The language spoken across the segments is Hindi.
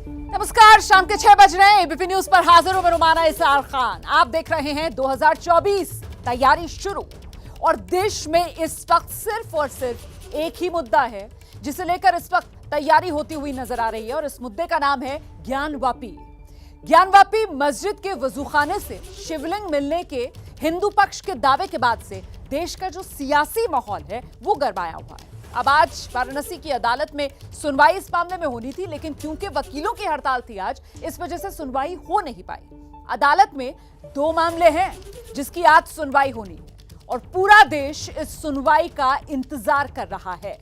नमस्कार, शाम के 6 बज रहे हैं। एबीपी न्यूज पर हाजिर हूं मैं रुमाना इसार खान। आप देख रहे हैं 2024 तैयारी शुरू, और देश में इस वक्त सिर्फ और सिर्फ एक ही मुद्दा है जिसे लेकर इस वक्त तैयारी होती हुई नजर आ रही है, और इस मुद्दे का नाम है ज्ञानवापी। ज्ञानवापी मस्जिद के वजूखाने से शिवलिंग मिलने के हिंदू पक्ष के दावे के बाद से देश का जो सियासी माहौल है वो गरमाया हुआ है। अब आज वाराणसी की अदालत में सुनवाई इस मामले में होनी थी, लेकिन क्योंकि वकीलों की हड़ताल थी आज, इस वजह से सुनवाई हो नहीं पाई। अदालत में 2 मामले हैं जिसकी आज सुनवाई होनी है, और पूरा देश इस सुनवाई का इंतजार कर रहा है।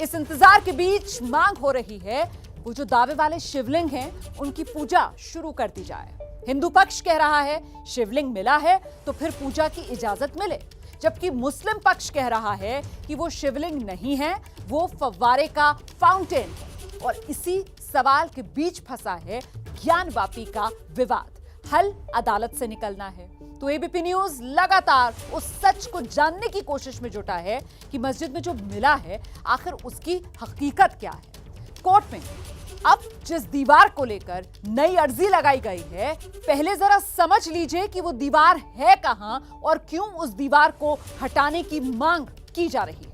इस इंतजार के बीच मांग हो रही है वो जो दावे वाले शिवलिंग हैं उनकी पूजा शुरू कर दी जाए। हिंदू पक्ष कह रहा है शिवलिंग मिला है तो फिर पूजा की इजाजत मिले, जबकि मुस्लिम पक्ष कह रहा है कि वो शिवलिंग नहीं है, वो फव्वारे का फाउंटेन है। और इसी सवाल के बीच फंसा है ज्ञानवापी का विवाद। हल अदालत से निकलना है। तो एबीपी न्यूज लगातार उस सच को जानने की कोशिश में जुटा है कि मस्जिद में जो मिला है आखिर उसकी हकीकत क्या है। कोर्ट में अब जिस दीवार को लेकर नई अर्जी लगाई गई है, पहले जरा समझ लीजिए कि वो दीवार है कहां और क्यों उस दीवार को हटाने की मांग की जा रही है।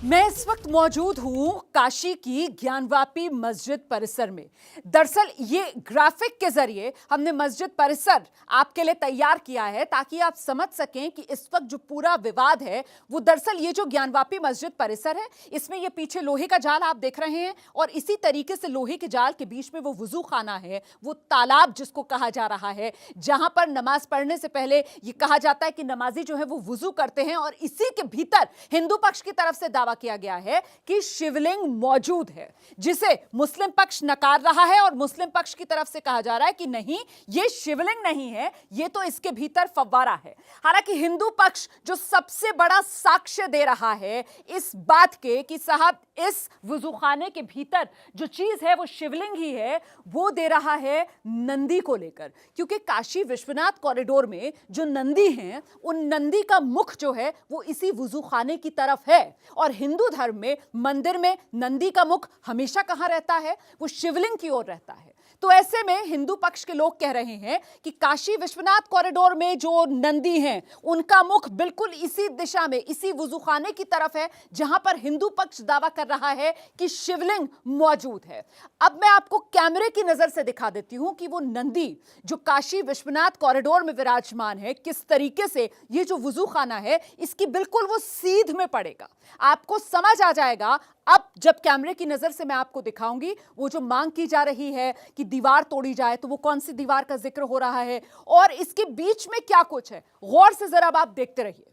मैं इस वक्त मौजूद हूं काशी की ज्ञानवापी मस्जिद परिसर में। दरअसल ये ग्राफिक के जरिए हमने मस्जिद परिसर आपके लिए तैयार किया है ताकि आप समझ सकें कि इस वक्त जो पूरा विवाद है वो दरअसल ये जो ज्ञानवापी मस्जिद परिसर है, इसमें ये पीछे लोहे का जाल आप देख रहे हैं, और इसी तरीके से लोहे के जाल के बीच में वो वुजू खाना है, वो तालाब जिसको कहा जा रहा है, जहां पर नमाज पढ़ने से पहले ये कहा जाता है कि नमाजी जो है वो वुजू करते हैं, और इसी के भीतर हिंदू पक्ष की तरफ से दावा किया गया है कि शिवलिंग मौजूद है, जिसे मुस्लिम पक्ष नकार रहा है, और मुस्लिम पक्ष की तरफ से कहा जा रहा है कि नहीं, ये शिवलिंग नहीं है, ये तो इसके भीतर फव्वारा है। हालांकि हिंदू पक्ष जो सबसे बड़ा साक्ष्य दे रहा है इस बात के कि साहब इस वुजूखाने के भीतर जो चीज है वो शिवलिंग ही है, वो दे रहा है नंदी को लेकर, क्योंकि काशी विश्वनाथ कॉरिडोर में जो नंदी हैं उन नंदी का मुख जो है वो इसी वुजूखाने की तरफ है, और हिंदू धर्म में मंदिर में नंदी का मुख हमेशा कहां रहता है, वो शिवलिंग की ओर रहता है। तो ऐसे में हिंदू पक्ष के लोग कह रहे हैं कि काशी विश्वनाथ कॉरिडोर में जो नंदी हैं उनका मुख बिल्कुल इसी दिशा में, इसी वुजूखाने की तरफ है जहां पर हिंदू पक्ष दावा कर रहा है कि शिवलिंग मौजूद है। अब मैं आपको कैमरे की नजर से दिखा देती हूं कि वो नंदी जो काशी विश्वनाथ कॉरिडोर में विराजमान है, किस तरीके से ये जो वुजूखाना है इसकी बिल्कुल वो सीध में पड़ेगा। आपको समझ आ जाएगा अब जब कैमरे की नजर से मैं आपको दिखाऊंगी वो जो मांग की जा रही है कि दीवार तोड़ी जाए, तो वो कौन सी दीवार का जिक्र हो रहा है और इसके बीच में क्या कुछ है। गौर से जरा आप देखते रहिए।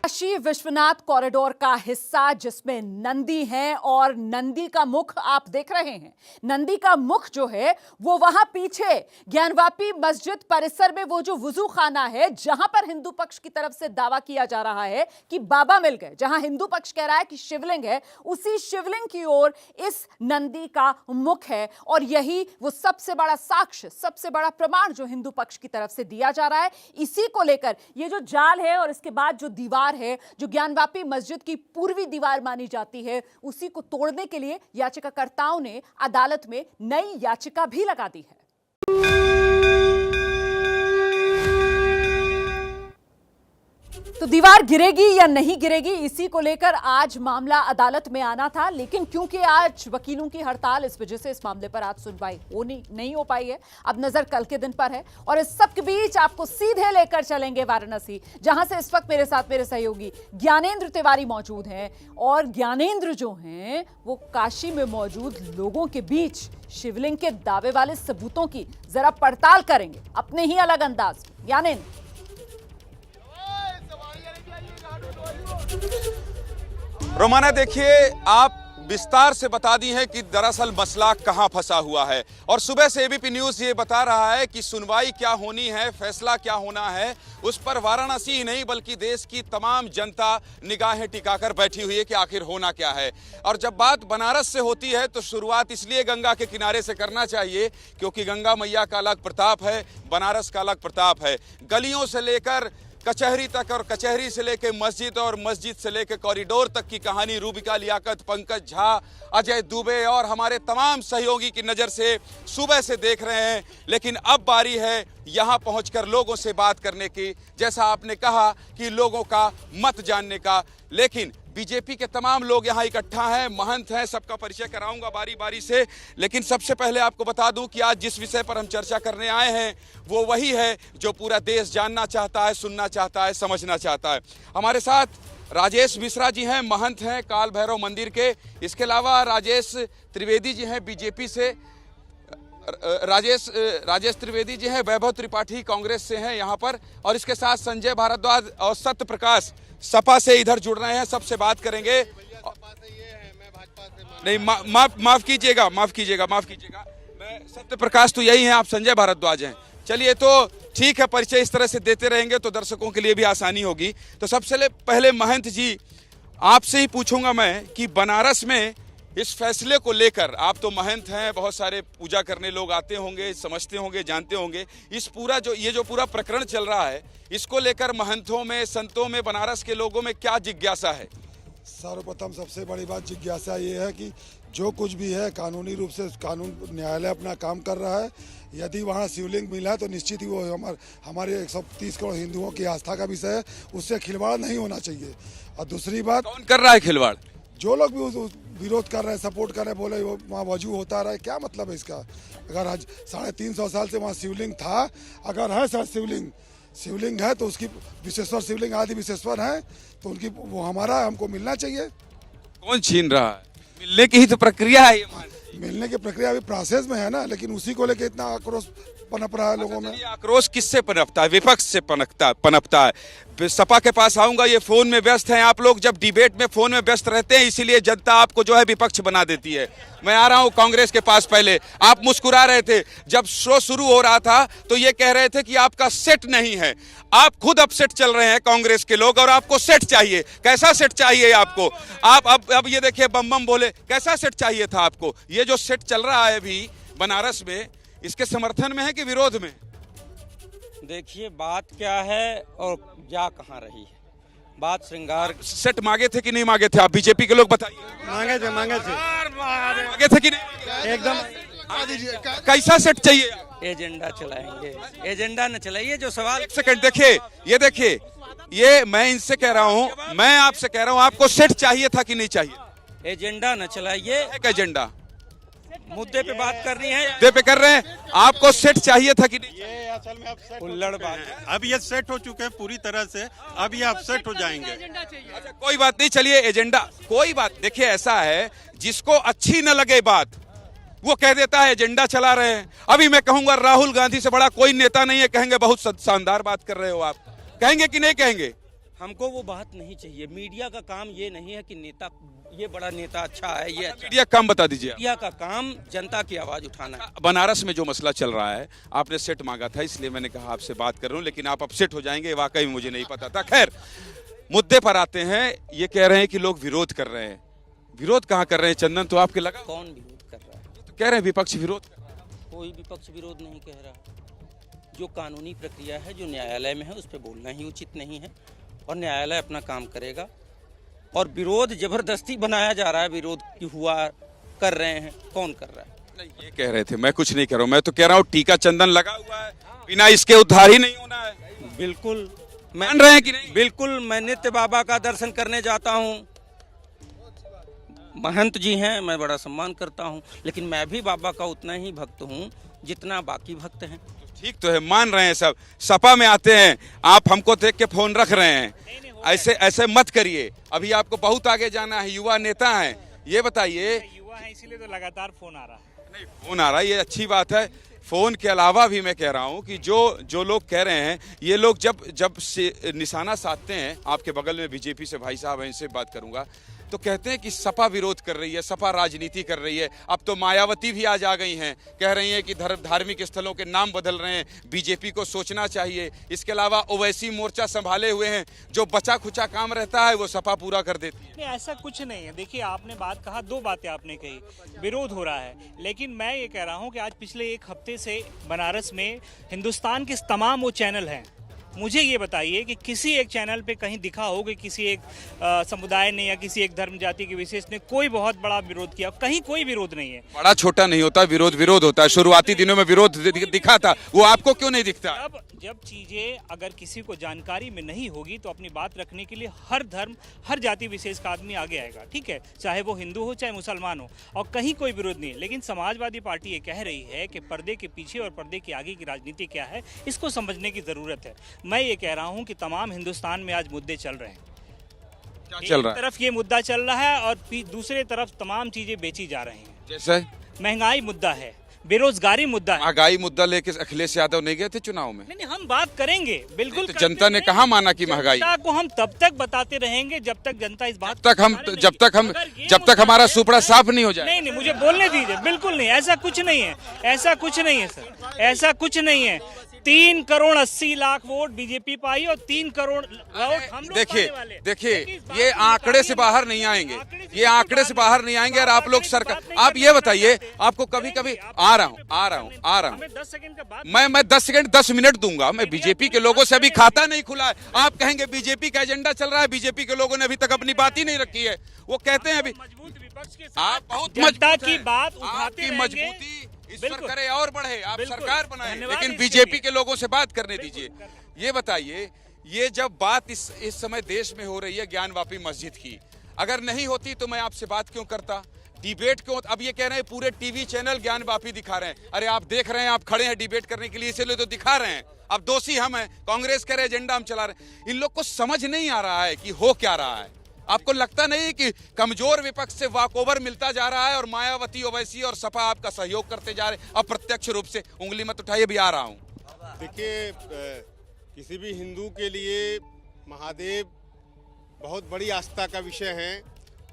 काशी विश्वनाथ कॉरिडोर का हिस्सा जिसमें नंदी है, और नंदी का मुख आप देख रहे हैं। नंदी का मुख जो है वो वहां पीछे ज्ञानवापी मस्जिद परिसर में वो जो वुजू खाना है जहां पर हिंदू पक्ष की तरफ से दावा किया जा रहा है कि बाबा मिल गए, जहां हिंदू पक्ष कह रहा है कि शिवलिंग है, उसी शिवलिंग की ओर इस नंदी का मुख है। और यही वो सबसे बड़ा साक्ष्य, सबसे बड़ा प्रमाण जो हिंदू पक्ष की तरफ से दिया जा रहा है। इसी को लेकर ये जो जाल है और इसके बाद जो दीवार है जो ज्ञानवापी मस्जिद की पूर्वी दीवार मानी जाती है, उसी को तोड़ने के लिए याचिकाकर्ताओं ने अदालत में नई याचिका भी लगा दी है। तो दीवार गिरेगी या नहीं गिरेगी, इसी को लेकर आज मामला अदालत में आना था, लेकिन क्योंकि आज वकीलों की हड़ताल, इस वजह से इस मामले पर आज सुनवाई नहीं हो पाई है। अब नजर कल के दिन पर है, और इस सब के बीच आपको सीधे लेकर चलेंगे वाराणसी, जहां से इस वक्त मेरे साथ मेरे सहयोगी ज्ञानेंद्र तिवारी मौजूद हैं। और ज्ञानेंद्र जो हैं वो काशी में मौजूद लोगों के बीच शिवलिंग के दावे वाले सबूतों की जरा पड़ताल करेंगे अपने ही अलग अंदाज में। ज्ञानेंद्र, रोमाना देखिए, आप विस्तार से बता दी हैं कि दरअसल मसला कहां फंसा हुआ है। और सुबह से एबीपी न्यूज़ ये बता रहा है कि सुनवाई क्या होनी है, फैसला क्या होना है, उस पर वाराणसी ही नहीं बल्कि देश की तमाम जनता निगाहें टिकाकर बैठी हुई है कि आखिर होना क्या है। और जब बात बनारस से होती है तो शुरुआत इसलिए गंगा के किनारे से करना चाहिए क्योंकि गंगा मैया का अलग प्रताप है, बनारस का अलग प्रताप है। गलियों से लेकर कचहरी तक और कचहरी से लेकर मस्जिद और मस्जिद से लेकर कॉरिडोर तक की कहानी रूबिका लियाकत, पंकज झा, अजय दुबे और हमारे तमाम सहयोगी की नज़र से सुबह से देख रहे हैं। लेकिन अब बारी है यहाँ पहुंचकर लोगों से बात करने की, जैसा आपने कहा कि लोगों का मत जानने का। लेकिन बीजेपी के तमाम लोग यहाँ इकट्ठा हैं, महंत हैं, सबका परिचय कराऊंगा बारी बारी से। लेकिन सबसे पहले आपको बता दूं कि आज जिस विषय पर हम चर्चा करने आए हैं वो वही है जो पूरा देश जानना चाहता है, सुनना चाहता है, समझना चाहता है। हमारे साथ राजेश मिश्रा जी हैं, महंत हैं काल भैरव मंदिर के। इसके अलावा राजेश त्रिवेदी जी हैं बीजेपी से, राजेश त्रिवेदी जी हैं, वैभव त्रिपाठी कांग्रेस से हैं यहाँ पर, और इसके साथ संजय भारद्वाज और सत्य प्रकाश सपा से इधर जुड़ रहे हैं। सबसे बात करेंगे। नहीं, माफ कीजिएगा, मैं सत्य प्रकाश तो यही हैं, आप संजय भारद्वाज हैं। चलिए तो ठीक है, परिचय इस तरह से देते रहेंगे तो दर्शकों के लिए भी आसानी होगी। तो सबसे पहले महंत जी आपसे ही पूछूंगा मैं कि बनारस में इस फैसले को लेकर, आप तो महंत हैं, बहुत सारे पूजा करने लोग आते होंगे, समझते होंगे, जानते होंगे, इस पूरा जो पूरा प्रकरण चल रहा है इसको लेकर महंतों में, संतों में, बनारस के लोगों में क्या जिज्ञासा है? सर्वप्रथम सबसे बड़ी बात जिज्ञासा ये है कि जो कुछ भी है कानूनी रूप से कानून न्यायालय अपना काम कर रहा है। यदि वहाँ शिवलिंग मिला है तो निश्चित ही वो हमारे 130 करोड़ हिंदुओं की आस्था का विषय है, उससे खिलवाड़ नहीं होना चाहिए। और दूसरी बात, कौन कर रहा है खिलवाड़? जो लोग भी विरोध कर रहे हैं, सपोर्ट कर रहे हैं, बोले वो वहाँ वजू होता रहा है, क्या मतलब है इसका? अगर आज 350 साल से वहाँ शिवलिंग था, अगर है सर शिवलिंग है तो उसकी विशेश्वर शिवलिंग आदि विशेश्वर है तो उनकी वो हमारा हमको मिलना चाहिए। कौन छीन रहा है? मिलने की ही तो प्रक्रिया है। मिलने की प्रक्रिया अभी प्रोसेस में है ना, लेकिन उसी को लेकर इतना आक्रोश पनप रहा है लोगों में। आक्रोश किससे पनपता है? विपक्ष से पनपता है। सपा के पास आऊंगा, ये फोन में व्यस्त हैं आप लोग। जब डिबेट में फोन में व्यस्त रहते हैं इसीलिए जनता आपको जो है विपक्ष बना देती है। मैं आ रहा हूं कांग्रेस के पास। पहले आप मुस्कुरा रहे थे जब शो शुरू हो रहा था तो ये कह रहे थे कि आपका सेट नहीं है। आप खुद अपसेट चल रहे हैं कांग्रेस के लोग, और आपको सेट चाहिए। कैसा सेट चाहिए आपको? आप अब ये देखिए, बम बम बोले, कैसा सेट चाहिए था आपको? ये जो सेट चल रहा है अभी बनारस में, इसके समर्थन में है कि विरोध में? देखिए बात क्या है और जा कहाँ रही है। बात श्रृंगार सेट मांगे थे कि नहीं मांगे थे? आप बीजेपी के लोग बताइए। मांगे थे मांगे थे कि नहीं? एकदम। कैसा सेट चाहिए? एजेंडा चलाएंगे। एजेंडा न चलाइए जो सवाल। एक सेकंड देखिए, ये मैं इनसे कह रहा हूँ, मैं आपसे कह रहा हूँ, आपको सेट चाहिए था कि नहीं चाहिए? एजेंडा न चलाइए। एक एजेंडा मुद्दे पे बात करनी है, मुद्दे पे कर रहे हैं। आपको सेट चाहिए था कि नहीं? ये असल में अब सेट उल्लड़ बात है। अब ये सेट हो चुके हैं पूरी तरह से, अब ये अब सेट हो जाएंगे। अच्छा, कोई बात नहीं, चलिए एजेंडा, कोई बात। देखिए ऐसा है, जिसको अच्छी न लगे बात वो कह देता है एजेंडा चला रहे हैं। अभी मैं कहूंगा राहुल गांधी से बड़ा कोई नेता नहीं है, कहेंगे बहुत शानदार बात कर रहे हो आप। कहेंगे कि नहीं कहेंगे? हमको वो बात नहीं चाहिए। मीडिया का काम ये नहीं है कि नेता, ये बड़ा नेता अच्छा है, ये अच्छा। मीडिया काम बता दीजिए। मीडिया का काम जनता की आवाज उठाना है। बनारस में जो मसला चल रहा है, आपने सेट मांगा था इसलिए मैंने कहा आपसे बात कर रहा हूं, लेकिन आप अपसेट हो जाएंगे वाकई मुझे नहीं पता था। खैर, मुद्दे पर आते हैं। ये कह रहे हैं कि लोग विरोध कर रहे हैं। विरोध कहाँ कर रहे हैं? चंदन तो आपके लगा। कौन विरोध कर रहा है? तो कह रहे हैं विपक्ष विरोध कर रहा है। कोई विपक्ष विरोध नहीं कह रहा। जो कानूनी प्रक्रिया है, जो न्यायालय में है, उस पर बोलना ही उचित नहीं है और न्यायालय अपना काम करेगा। और विरोध जबरदस्ती बनाया जा रहा है, विरोध की हुआ कर रहे हैं, कौन कर रहा है? नहीं, ये कह रहे थे, मैं कुछ नहीं कर रहा हूँ। मैं तो कह रहा हूँ टीका चंदन लगा हुआ है, बिना इसके उद्धार ही नहीं होना है। बिल्कुल मान रहे हैं कि नहीं? बिल्कुल। मैं नित्य बाबा का दर्शन करने जाता हूँ। महंत जी हैं, मैं बड़ा सम्मान करता हूँ, लेकिन मैं भी बाबा का उतना ही भक्त हूँ जितना बाकी भक्त हैं। ठीक तो है, मान रहे हैं सब। सपा में आते हैं, आप हमको देख के फोन रख रहे हैं। ऐसे मत करिए, अभी आपको बहुत आगे जाना है। युवा नेता हैं, ये बताइए। युवा है इसीलिए तो लगातार फोन आ रहा है। नहीं, फोन आ रहा है, ये अच्छी बात है। फोन के अलावा भी मैं कह रहा हूँ कि जो लोग कह रहे हैं, ये लोग जब से निशाना साधते हैं, आपके बगल में बीजेपी से भाई साहब हैं, इनसे बात करूंगा। तो कहते हैं कि सपा विरोध कर रही है, सपा राजनीति कर रही है। अब तो मायावती भी आज आ गई हैं, कह रही हैं कि धार्मिक स्थलों के नाम बदल रहे हैं, बीजेपी को सोचना चाहिए। इसके अलावा ओवैसी मोर्चा संभाले हुए हैं, जो बचा खुचा काम रहता है वो सपा पूरा कर देती है। नहीं, ऐसा कुछ नहीं है। देखिए, आपने बात कहा, दो बातें आपने कही, विरोध हो रहा है, लेकिन मैं ये कह रहा हूँ कि आज पिछले एक हफ्ते से बनारस में हिंदुस्तान के तमाम वो चैनल हैं, मुझे ये बताइए कि किसी एक चैनल पे कहीं दिखा हो कि किसी एक समुदाय ने या किसी एक धर्म जाति के विशेष ने कोई बहुत बड़ा विरोध किया? कहीं कोई विरोध नहीं है। बड़ा छोटा नहीं होता, विरोध विरोध होता है। शुरुआती दिनों में विरोध दिखा था, वो आपको क्यों नहीं दिखता? जब चीजें अगर किसी को जानकारी में नहीं होगी तो अपनी बात रखने के लिए हर धर्म, हर जाति विशेष का आदमी आगे आएगा, ठीक है, चाहे वो हिंदू हो चाहे मुसलमान हो, और कहीं कोई विरोध नहीं है। लेकिन समाजवादी पार्टी ये कह रही है कि पर्दे के पीछे और पर्दे के आगे की राजनीति क्या है, इसको समझने की जरूरत है। मैं ये कह रहा हूं कि तमाम हिंदुस्तान में आज मुद्दे चल रहे हैं। क्या चल रहा है? एक तरफ ये मुद्दा चल रहा है और दूसरे तरफ तमाम चीजें बेची जा रही हैं। जैसे महंगाई मुद्दा है, बेरोजगारी मुद्दा है। महंगाई मुद्दा लेके अखिलेश यादव नहीं गए थे चुनाव में? नहीं, हम बात करेंगे, बिल्कुल तो जनता ने कहाँ माना कि महंगाई? जनता को हम तब तक बताते रहेंगे जब तक जनता इस बात जब तक हमारा सुपड़ा साफ नहीं हो जाए। नहीं, मुझे बोलने दीजिए। बिल्कुल नहीं, ऐसा कुछ नहीं है, ऐसा कुछ नहीं है सर, ऐसा कुछ नहीं है। 3 करोड़ 80 लाख वोट बीजेपी पाई और 3 करोड़ वोट हम लोग पाने वाले। देखिए, ये आंकड़े से बाहर नहीं आएंगे, ये आंकड़े से बाहर नहीं आएंगे। और आप लोग सरकार, आप ये बताइए, आपको कभी कभी आ रहा हूँ 10 सेकंड का बात, मैं 10 सेकंड 10 मिनट दूंगा। मैं बीजेपी के लोगों से अभी खाता नहीं खुला है। आप कहेंगे बीजेपी का एजेंडा चल रहा है, बीजेपी के लोगों ने अभी तक अपनी बात ही नहीं रखी है। वो कहते हैं अभी मजबूत विपक्ष के आप साथ बहुत जनता मजबूत की हैं। बात उठाते आपकी रहेंगे। मजबूती इस पर बिल्कुल। करे और बढ़े, आप बिल्कुल। सरकार बनाए, धन्यवाद लेकिन इसके बीजेपी लिए। के लोगों से बात करने दीजिए। ये बताइए, ये जब बात इस समय देश में हो रही है ज्ञानवापी मस्जिद की, अगर नहीं होती तो मैं आपसे बात क्यों करता, डिबेट क्यों? अब ये कह रहे हैं पूरे टीवी चैनल ज्ञानवापी दिखा रहे हैं। अरे आप देख रहे हैं, आप खड़े हैं डिबेट करने के लिए, इसलिए तो दिखा रहे हैं। अब दोषी हम हैं, कांग्रेस कह रहे एजेंडा हम चला रहे हैं। इन लोग को समझ नहीं आ रहा है कि हो क्या रहा है। आपको लगता नहीं कि कमजोर विपक्ष से वॉकओवर मिलता जा रहा है और मायावती, ओवैसी और सपा आपका सहयोग करते जा रहे हैं अप्रत्यक्ष रूप से? उंगली मत उठाइए, भी आ रहा हूं। देखिए, किसी भी हिंदू के लिए महादेव बहुत बड़ी आस्था का विषय है।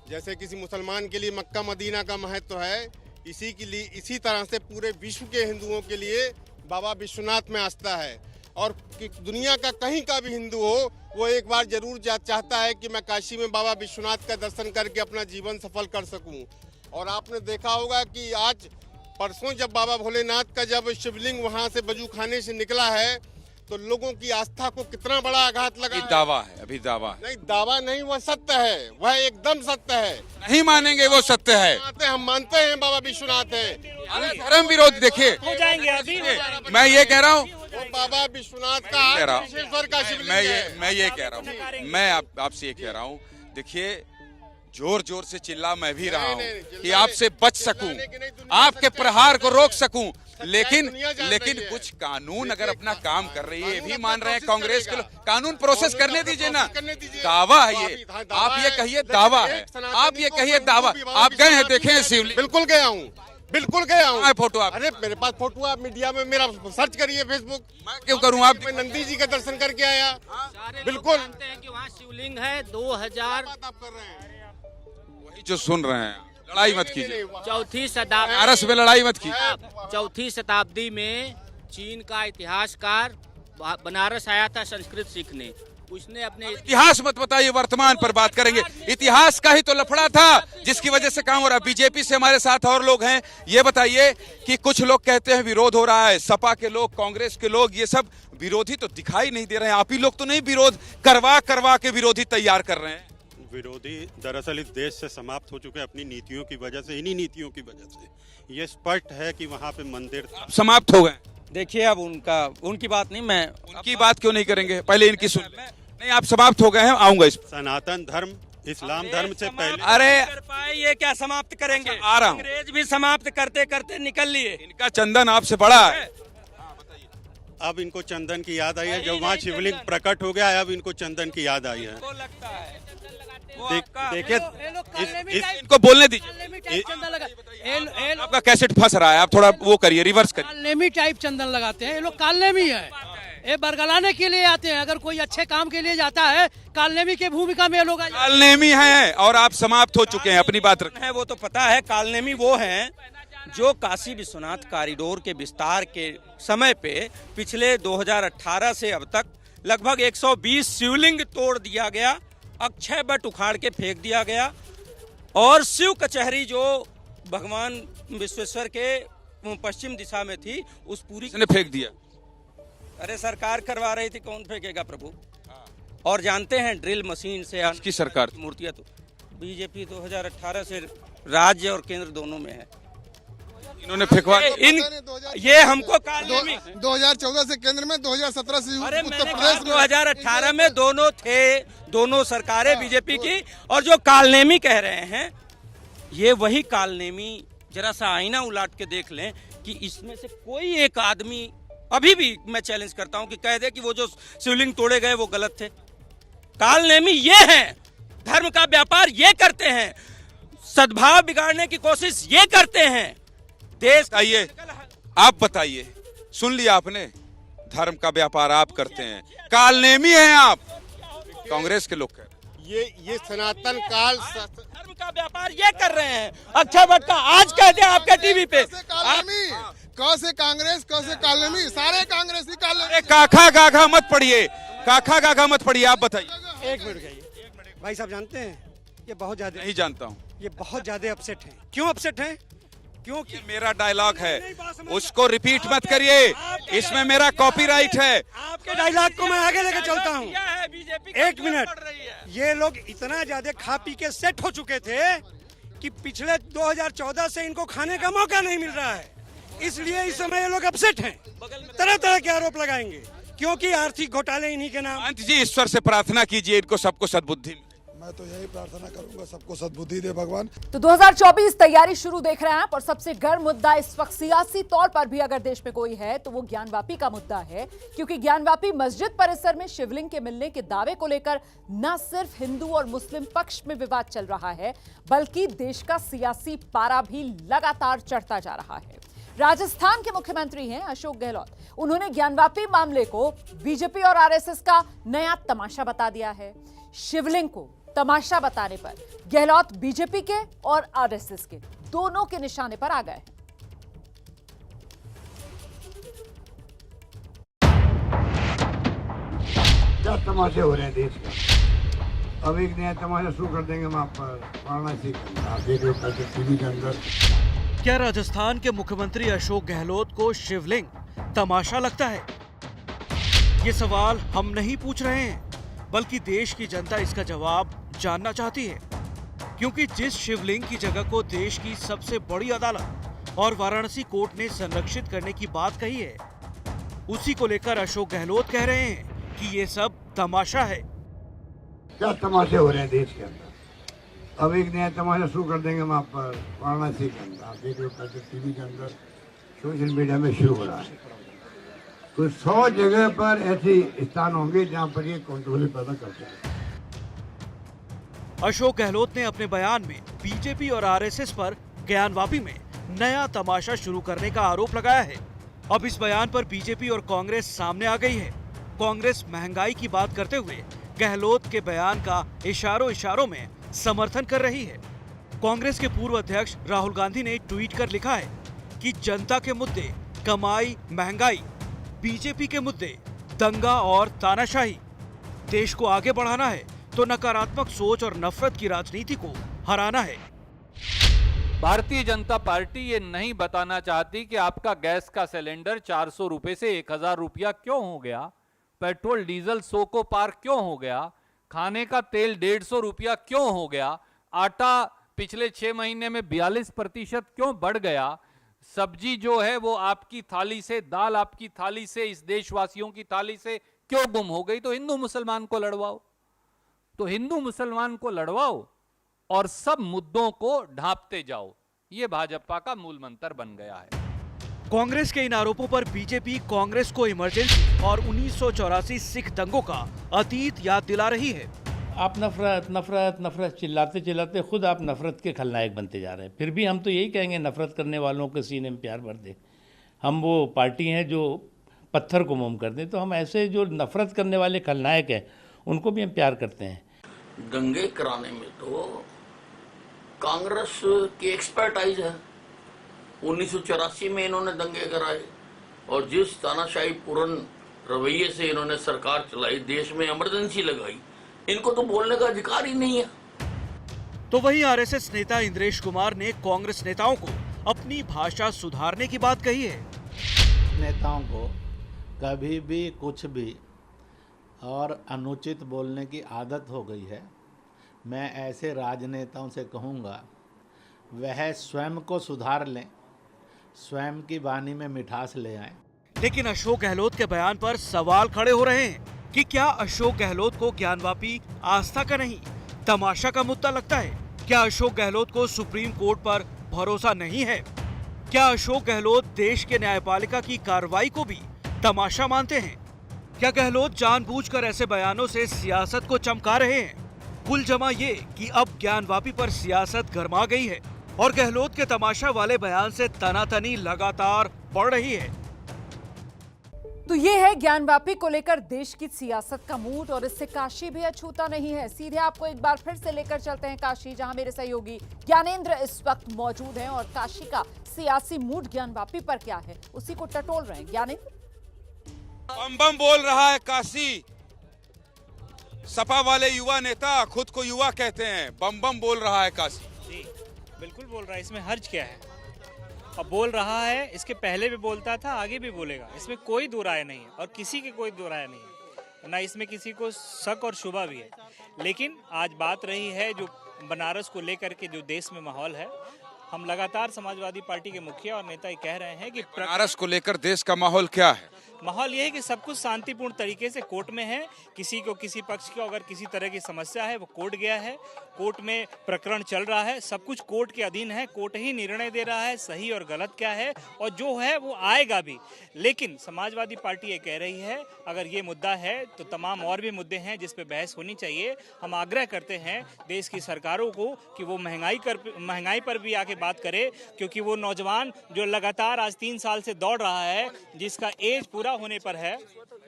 जैसे किसी मुसलमान के लिए मक्का मदीना का महत्व है, इसी तरह से पूरे विश्व के हिंदुओं के लिए बाबा विश्वनाथ में आस्था है। और दुनिया का कहीं का भी हिंदू हो, वो एक बार जरूर चाहता है कि मैं काशी में बाबा विश्वनाथ का दर्शन करके अपना जीवन सफल कर सकूं। और आपने देखा होगा कि आज परसों जब बाबा भोलेनाथ का जब शिवलिंग वहां से बजूखाने से निकला है, तो लोगों की आस्था को कितना बड़ा आघात लगा। दावा है, अभी दावा है। नहीं, दावा नहीं, वह सत्य है, वह एकदम सत्य है। नहीं मानेंगे, वो सत्य है। हम मानते हैं बाबा विश्वनाथ है। अरे धर्म विरोध, देखिए हो जाएंगे अभी। मैं ये कह रहा हूँ, वो बाबा विश्वनाथ का विश्वेश्वर का शिवलिंग है। मैं ये कह रहा हूँ, मैं आपसे ये कह रहा हूँ, देखिए जोर जोर से चिल्ला मैं भी रहा हूँ कि आपसे बच सकूं, आपके प्रहार को रोक सकूं, लेकिन कुछ कानून अगर अपना काम कर रही है, ये भी मान रहे हैं कांग्रेस के लोग, कानून प्रोसेस करने दीजिए ना। दावा है ये, आप ये कहिए दावा है, आप ये कहिए दावा। आप गए हैं, देखे हैं शिवलिंग? बिल्कुल गया हूँ, बिल्कुल गया हूँ। फोटो आप? अरे मेरे पास फोटो, आप मीडिया में मेरा सर्च करिए, फेसबुक। मैं क्यों करूँ? आप? मैं नंदी जी का दर्शन करके आया। बिल्कुल जानते हैं कि वहाँ शिवलिंग है। 2000 बात आप कर रहे हैं, वही जो सुन रहे हैं, लड़ाई मत कीजिए, चौथी शताब्दी, बनारस में लड़ाई मत कीजिए। चौथी शताब्दी में चीन का इतिहासकार बनारस आया था संस्कृत सीखने। उसने अपने इतिहास मत बताइए, वर्तमान पर बात करेंगे। इतिहास का ही तो लफड़ा था जिसकी वजह से काम हो रहा है। बीजेपी से हमारे साथ और लोग हैं। ये बताइए कि कुछ लोग कहते हैं विरोध हो रहा है, सपा के लोग, कांग्रेस के लोग, ये सब विरोधी तो दिखाई नहीं दे रहे हैं। आप ही लोग तो नहीं विरोध करवा के विरोधी तैयार कर रहे हैं? विरोधी दरअसल इस देश से समाप्त हो चुके हैं अपनी नीतियों की वजह से, इन्हीं नीतियों की वजह से। ये स्पष्ट है कि वहाँ पे मंदिर समाप्त हो गए। देखिए, अब उनकी बात नहीं, मैं उनकी बात क्यों नहीं करेंगे, पहले इनकी सुन। नहीं, आप समाप्त हो गए हैं, आऊंगा इस पर। सनातन धर्म इस्लाम धर्म से पहले। अरे कर पाए, ये क्या समाप्त करेंगे? आ रहा हूँ। अंग्रेज भी समाप्त करते करते निकल लिए। इनका चंदन आपसे बड़ा है। अब इनको चंदन की याद आई है, जब वहाँ शिवलिंग प्रकट हो गया है, अब इनको चंदन की याद आई है। लगता है देखिए, इनको बोलने दीजिए। आपका कैसेट फंस रहा है, आप थोड़ा वो करिए, रिवर्स करिए। कालनेमी टाइप चंदन लगाते हैं ये लोग, कालनेमी है। ये बरगलाने के लिए आते हैं। अगर कोई अच्छे काम के लिए जाता है, कालनेमी के भूमिका में लोग कालनेमी हैं और आप समाप्त हो चुके हैं, अपनी बात रखें। है वो तो पता है। कालनेमी वो हैं जो काशी विश्वनाथ कॉरिडोर के विस्तार के समय पे पिछले 2018 से अब तक लगभग 120 शिवलिंग तोड़ दिया गया, अक्षय वट उखाड़ के फेंक दिया गया, और शिव कचहरी जो भगवान विश्वेश्वर के पश्चिम दिशा में थी उस पूरी ने फेंक दिया। अरे सरकार करवा रही थी, कौन फेंकेगा प्रभु। और जानते हैं ड्रिल मशीन से किसकी सरकार? मूर्तियां तो बीजेपी 2018 से राज्य और केंद्र दोनों में है। इन्होंने फेंकवा ये हमको कालनेमी 2014 से केंद्र में, 2017 से अरे मैंने कहा 2018 में दोनों थे, दोनों सरकारें बीजेपी की। और जो कालनेमी कह रहे हैं, ये वही कालनेमी, जरा सा आईना उलाट के देख लें कि इसमें से कोई एक आदमी, अभी भी मैं चैलेंज करता हूं कि कह दे कि वो जो शिवलिंग तोड़े गए वो गलत थे। कालनेमी ये हैं, धर्म का व्यापार ये करते हैं, सद्भाव बिगाड़ने की कोशिश ये करते हैं। देश आइए आप बताइए, सुन लिया आपने, धर्म का व्यापार आप करते हैं, कालनेमी हैं आप, कांग्रेस के लोग कह रहे हैं। ये सनातन काल धर्म का व्यापार ये कर रहे हैं। अक्षय वट का आज कह दे आपके टीवी पे, कैसे कांग्रेस, कैसे कालनेमी, सारे कांग्रेसी कालनेमी। काखा गाघा मत पढ़िए, काखा गाघा मत पढ़िए, आप बताइए। एक मिनट भाई साहब, जानते हैं ये बहुत ज्यादा, नहीं जानता हूँ। ये बहुत ज्यादा अपसेट हैं। क्यों अपसेट हैं? क्योंकि ये मेरा डायलॉग है, उसको रिपीट मत करिए, इसमें मेरा कॉपीराइट है। आपके डायलॉग को मैं आगे लेकर चलता हूँ। एक मिनट, ये लोग इतना ज्यादा खा पी के सेट हो चुके थे कि पिछले 2014 से इनको खाने का मौका नहीं मिल रहा है, इसलिए इस समय ये लोग अपसेट हैं। तरह तरह के आरोप लगाएंगे क्योंकि आर्थिक घोटाले इन्हीं के नाम। अंत जी, ईश्वर से प्रार्थना कीजिए इनको सबको सद्बुद्धि मिले। मैं तो यही प्रार्थना करूंगा, सबको सद्बुद्धि दे भगवान। तो 2024 तैयारी शुरू देख रहे हैं आप, और सबसे गर्म मुद्दा इस वक्त सियासी तौर पर भी अगर देश में कोई है तो वो ज्ञानवापी का मुद्दा है, क्योंकि ज्ञानवापी मस्जिद परिसर में शिवलिंग के मिलने के दावे को लेकर न सिर्फ हिंदू और मुस्लिम पक्ष में विवाद चल रहा है, बल्कि देश का सियासी पारा भी लगातार चढ़ता जा रहा है। राजस्थान के मुख्यमंत्री हैं अशोक गहलोत, उन्होंने ज्ञानवापी मामले को बीजेपी और आरएसएस का नया तमाशा बता दिया है। शिवलिंग को तमाशा बताने पर गहलोत बीजेपी के और आरएसएस के दोनों के निशाने पर आ गए हैं। क्या तमाशे हो रहे हैं देश का। अब एक नया तमाशा शुरू कर देंगे वहां पर वाराणसी के, आप देख रहे हो टीवी के अंदर। क्या राजस्थान के मुख्यमंत्री अशोक गहलोत को शिवलिंग तमाशा लगता है? ये सवाल हम नहीं पूछ रहे हैं, बल्कि देश की जनता इसका जवाब जानना चाहती है, क्योंकि जिस शिवलिंग की जगह को देश की सबसे बड़ी अदालत और वाराणसी कोर्ट ने संरक्षित करने की बात कही है, उसी को लेकर अशोक गहलोत कह रहे हैं कि ये सब तमाशा है। क्या तमाशे हो रहे हैं देश के अंदर। अब एक नया तमाशा शुरू कर देंगे वहां पर वाराणसी के अंदर, आप देख रहे हो टीवी के अंदर, सोशल मीडिया में शुरू हो रहा है। तो 100 जगह पर ऐसे स्थान होंगे जहां पर ये कंट्रोवर्सी पैदा करते हैं। अशोक गहलोत ने अपने बयान में बीजेपी और आरएसएस पर ज्ञानवापी में नया तमाशा शुरू करने का आरोप लगाया है। अब इस बयान पर बीजेपी और कांग्रेस सामने आ गई है। कांग्रेस महंगाई की बात करते हुए गहलोत के बयान का इशारों में समर्थन कर रही है। कांग्रेस के पूर्व अध्यक्ष राहुल गांधी ने ट्वीट कर लिखा है कि जनता के मुद्दे कमाई, महंगाई, बीजेपी के मुद्दे दंगा और तानाशाही। देश को आगे बढ़ाना है तो नकारात्मक सोच और नफरत की राजनीति को हराना है। भारतीय जनता पार्टी ये नहीं बताना चाहती कि आपका गैस का सिलेंडर 400 रुपए से 1000 रुपया क्यों हो गया, पेट्रोल डीजल 100 को पार क्यों हो गया, खाने का तेल 150 रुपया क्यों हो गया, आटा पिछले 6 महीने में 42% क्यों बढ़ गया, सब्जी जो है वो आपकी थाली से, दाल आपकी थाली से, इस देशवासियों की थाली से क्यों गुम हो गई। तो हिंदू मुसलमान को लड़वाओ, तो हिंदू मुसलमान को लड़वाओ और सब मुद्दों को ढांपते जाओ। ये भाजपा का मूल मंत्र बन गया है। कांग्रेस के इन आरोपों पर बीजेपी कांग्रेस को इमरजेंसी और 1984 सिख दंगों का अतीत याद दिला रही है। आप नफरत नफरत नफरत चिल्लाते चिल्लाते खुद आप नफरत के खलनायक बनते जा रहे हैं। फिर भी हम तो यही कहेंगे, नफरत करने वालों के सीने में प्यार भर दे। हम वो पार्टी हैं जो पत्थर को मोम कर दें। तो हम ऐसे जो नफरत करने वाले खलनायक हैं उनको भी हम प्यार करते हैं। दंगे कराने में तो कांग्रेस की एक्सपर्टाइज है। 1984 में इन्होंने दंगे कराए और जिस तानाशाही पूर्ण रवैये से इन्होंने सरकार चलाई, देश में इमरजेंसी लगाई, इनको तो बोलने का अधिकार ही नहीं है। तो वहीं आरएसएस नेता इंद्रेश कुमार ने कांग्रेस नेताओं को अपनी भाषा सुधारने की बात कही है। नेताओं को कभी भी कुछ भी और अनुचित बोलने की आदत हो गई है। मैं ऐसे राजनेताओं से कहूँगा वह स्वयं को सुधार लें, स्वयं की वाणी में मिठास ले आएं। लेकिन अशोक गहलोत के बयान पर सवाल खड़े हो रहे हैं कि क्या अशोक गहलोत को ज्ञानवापी आस्था का नहीं तमाशा का मुद्दा लगता है? क्या अशोक गहलोत को सुप्रीम कोर्ट पर भरोसा नहीं है? क्या अशोक गहलोत देश के न्यायपालिका की कार्रवाई को भी तमाशा मानते हैं? क्या गहलोत जानबूझकर ऐसे बयानों से सियासत को चमका रहे हैं? कुल जमा ये कि अब ज्ञानवापी पर सियासत गरमा गई है और गहलोत के तमाशा वाले बयान से तनातनी लगातार बढ़ रही है। तो ये है ज्ञानवापी को लेकर देश की सियासत का मूड और इससे काशी भी अछूता नहीं है। सीधे आपको एक बार फिर से लेकर चलते हैं काशी, जहां मेरे सहयोगी ज्ञानेंद्र इस वक्त मौजूद हैं और काशी का सियासी मूड ज्ञानवापी पर क्या है उसी को टटोल रहे हैं। ज्ञानेंद्र, बम बम बोल रहा है काशी। सपा वाले युवा नेता खुद को युवा कहते हैं, बम बम बोल रहा है काशी। जी बिल्कुल बोल रहा है, इसमें हर्ज क्या है? अब बोल रहा है, इसके पहले भी बोलता था, आगे भी बोलेगा, इसमें कोई दो राय नहीं है और किसी की कोई दो राय नहीं है, ना इसमें किसी को शक और शुबा भी है। लेकिन आज बात रही है जो बनारस को लेकर के जो देश में माहौल है, हम लगातार समाजवादी पार्टी के मुखिया और नेता ये कह रहे हैं कि बनारस को लेकर देश का माहौल क्या है? माहौल ये है कि सब कुछ शांतिपूर्ण तरीके से कोर्ट में है। किसी को किसी पक्ष को अगर किसी तरह की समस्या है वो कोर्ट गया है, कोर्ट में प्रकरण चल रहा है, सब कुछ कोर्ट के अधीन है, कोर्ट ही निर्णय दे रहा है सही और गलत क्या है और जो है वो आएगा भी। लेकिन समाजवादी पार्टी ये कह रही है अगर ये मुद्दा है तो तमाम और भी मुद्दे हैं जिस पे बहस होनी चाहिए। हम आग्रह करते हैं देश की सरकारों को कि वो महंगाई पर भी आके बात करे, क्योंकि वो नौजवान जो लगातार आज 3 साल से दौड़ रहा है, जिसका एज पूरा होने पर है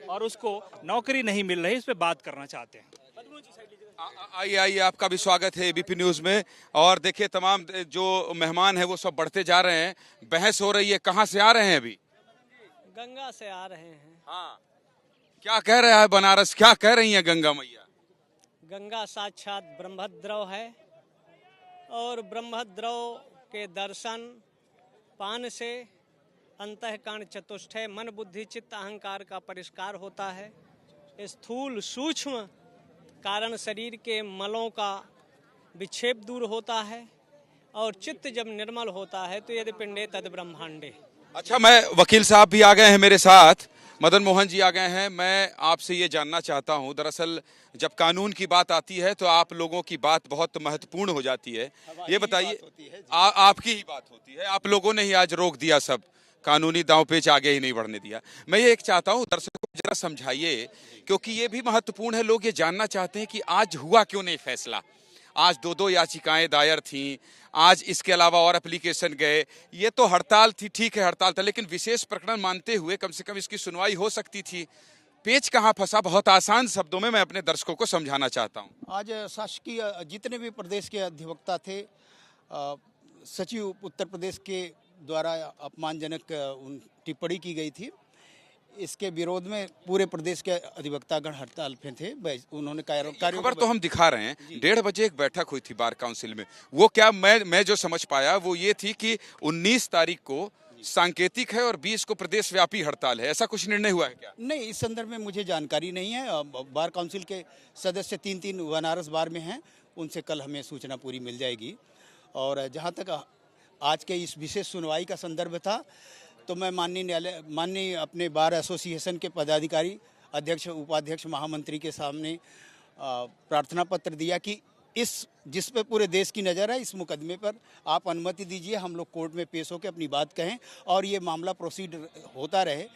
और उसको नौकरी नहीं मिल रही, इस पे बात करना चाहते हैं। आइए आपका भी स्वागत है एबीपी न्यूज में। और देखिए तमाम जो मेहमान है वो सब बढ़ते जा रहे हैं, बहस हो रही है। कहाँ से आ रहे हैं अभी? गंगा से आ रहे हैं। हाँ, क्या कह रहा है बनारस, क्या कह रही है गंगा मैया? गंगा साक्षात ब्रह्मद्रव है और ब्रह्मद्रव के दर्शन पान से अंतःकरण चतुष्टय मन बुद्धि चित्त अहंकार का परिष्कार होता है। स्थूल सूक्ष्म कारण शरीर के मलों का विक्षेप दूर होता है और चित्त जब निर्मल होता है तो यदि पिंडे तद ब्रह्मांडे। अच्छा, मैं वकील साहब भी आ गए हैं मेरे साथ, मदन मोहन जी आ गए हैं। मैं आपसे ये जानना चाहता हूँ, दरअसल जब कानून की बात आती है तो आप लोगों की बात बहुत महत्वपूर्ण हो जाती है। ये बताइए, आपकी ही बात होती है, आप लोगों ने ही आज रोक दिया, सब कानूनी दांव पेच आगे ही नहीं बढ़ने दिया। मैं ये एक चाहता हूँ दर्शकों को जरा समझाइए, क्योंकि ये भी महत्वपूर्ण है। लोग ये जानना चाहते हैं कि आज हुआ क्यों नहीं फैसला। आज 2 याचिकाएं दायर थीं, आज इसके अलावा और एप्लीकेशन गए। ये तो हड़ताल थी, ठीक है हड़ताल था, लेकिन विशेष प्रकरण मानते हुए कम से कम इसकी सुनवाई हो सकती थी। पेच कहाँ फंसा? बहुत आसान शब्दों में मैं अपने दर्शकों को समझाना चाहता हूँ। आज शासकीय जितने भी प्रदेश के अधिवक्ता थे, सचिव उत्तर प्रदेश के द्वारा अपमानजनक टिप्पणी की गई थी, इसके विरोध में पूरे प्रदेश के अधिवक्तागण हड़ताल पे थे। उन्होंने खबर तो हम दिखा रहे हैं, 1:30 बजे एक बैठक हुई थी बार काउंसिल में। वो क्या मैं जो समझ पाया वो ये थी कि 19 तारीख को सांकेतिक है और 20 को प्रदेश व्यापी हड़ताल है। ऐसा कुछ निर्णय हुआ है क्या? नहीं, इस संदर्भ में मुझे जानकारी नहीं है। बार काउंसिल के सदस्य 3 बनारस बार में हैं, उनसे कल हमें सूचना पूरी मिल जाएगी। और जहाँ तक आज के इस विशेष सुनवाई का संदर्भ था, तो मैं माननीय अपने बार एसोसिएशन के पदाधिकारी, अध्यक्ष, उपाध्यक्ष, महामंत्री के सामने प्रार्थना पत्र दिया कि जिस पे पूरे देश की नज़र है, इस मुकदमे पर आप अनुमति दीजिए, हम लोग कोर्ट में पेश होकर अपनी बात कहें और ये मामला प्रोसीड होता रहे।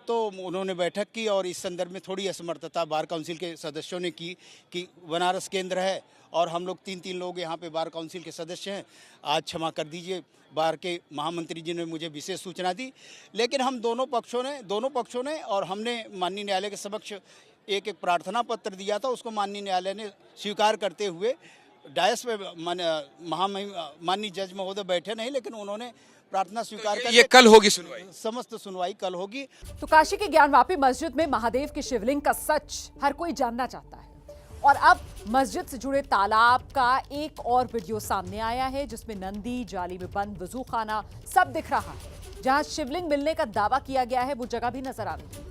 तो उन्होंने बैठक की और इस संदर्भ में थोड़ी असमर्थता बार काउंसिल के सदस्यों ने की कि बनारस केंद्र है और हम लोग 3 लोग यहाँ पे बार काउंसिल के सदस्य हैं। आज क्षमा कर दीजिए, बार के महामंत्री जी ने मुझे विशेष सूचना दी, लेकिन हम दोनों पक्षों ने और हमने माननीय न्यायालय के समक्ष एक प्रार्थना पत्र दिया था, उसको माननीय न्यायालय ने स्वीकार करते हुए डायस पे माननीय जज महोदय बैठे नहीं, लेकिन उन्होंने प्रार्थना स्वीकार कर ये कल होगी सुनवाई, समस्त सुनवाई कल होगी। तो काशी की ज्ञानवापी मस्जिद में महादेव के शिवलिंग का सच हर कोई जानना चाहता है और अब मस्जिद से जुड़े तालाब का एक और वीडियो सामने आया है जिसमें नंदी, जाली में बंद वजू खाना सब दिख रहा है। जहां शिवलिंग मिलने का दावा किया गया है वो जगह भी नजर आ रही है।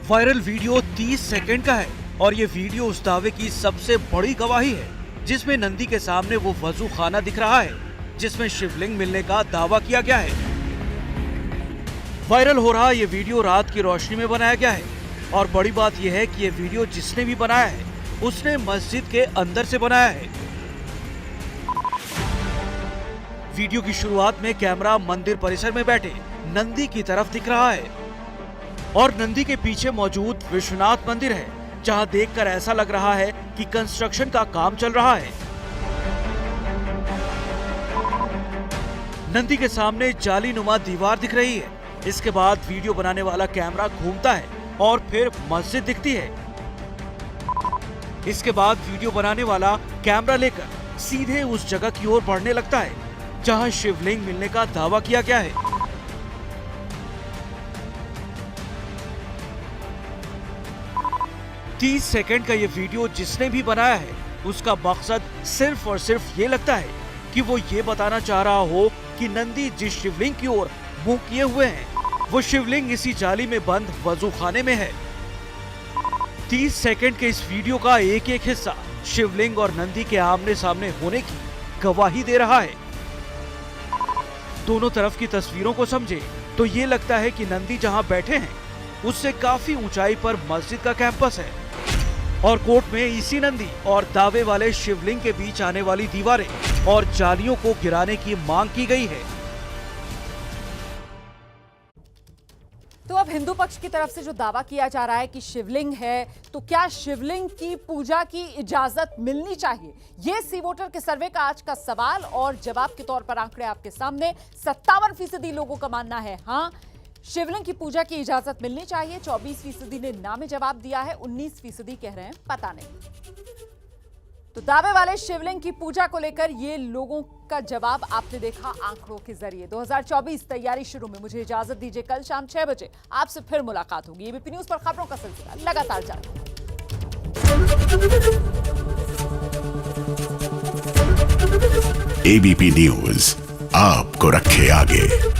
वायरल वीडियो 30 सेकंड का है और ये वीडियो उस दावे की सबसे बड़ी गवाही है जिसमें नंदी के सामने वो वजू खाना दिख रहा है जिसमें शिवलिंग मिलने का दावा किया गया है। वायरल हो रहा ये वीडियो रात की रोशनी में बनाया गया है और बड़ी बात यह है कि ये वीडियो जिसने भी बनाया है उसने मस्जिद के अंदर से बनाया है। वीडियो की शुरुआत में कैमरा मंदिर परिसर में बैठे नंदी की तरफ दिख रहा है और नंदी के पीछे मौजूद विश्वनाथ मंदिर है जहां देखकर ऐसा लग रहा है कि कंस्ट्रक्शन का काम चल रहा है। नंदी के सामने जालीनुमा दीवार दिख रही है। इसके बाद वीडियो बनाने वाला कैमरा घूमता है और फिर मस्जिद दिखती है। इसके बाद वीडियो बनाने वाला कैमरा लेकर सीधे उस जगह की ओर बढ़ने लगता है जहां शिवलिंग मिलने का दावा किया गया है। तीस सेकंड का ये वीडियो जिसने भी बनाया है उसका मकसद सिर्फ और सिर्फ ये लगता है कि वो ये बताना चाह रहा हो कि नंदी जिस शिवलिंग की ओर मुंह किए हुए हैं वो शिवलिंग इसी जाली में बंद वजू खाने में है। 30 सेकंड के इस वीडियो का एक एक हिस्सा शिवलिंग और नंदी के आमने सामने होने की गवाही दे रहा है। दोनों तरफ की तस्वीरों को समझे तो ये लगता है कि नंदी जहां बैठे हैं उससे काफी ऊंचाई पर मस्जिद का कैंपस है और कोर्ट में इसी नंदी और दावे वाले शिवलिंग के बीच आने वाली दीवारें और जालियों को गिराने की मांग की गई है। तो अब हिंदू पक्ष की तरफ से जो दावा किया जा रहा है कि शिवलिंग है तो क्या शिवलिंग की पूजा की इजाजत मिलनी चाहिए, ये सी वोटर के सर्वे का आज का सवाल और जवाब के तौर पर आंकड़े आपके सामने। 57% लोगों का मानना है हाँ शिवलिंग की पूजा की इजाजत मिलनी चाहिए, 24% ने ना में जवाब दिया है, 19% कह रहे हैं पता नहीं। तो दावे वाले शिवलिंग की पूजा को लेकर ये लोगों का जवाब आपने देखा आंकड़ों के जरिए। 2024 तैयारी शुरू में मुझे इजाजत दीजिए, कल शाम 6 बजे आपसे फिर मुलाकात होगी। एबीपी न्यूज पर खबरों का सिलसिला लगातार जारी। एबीपी न्यूज आपको रखे आगे।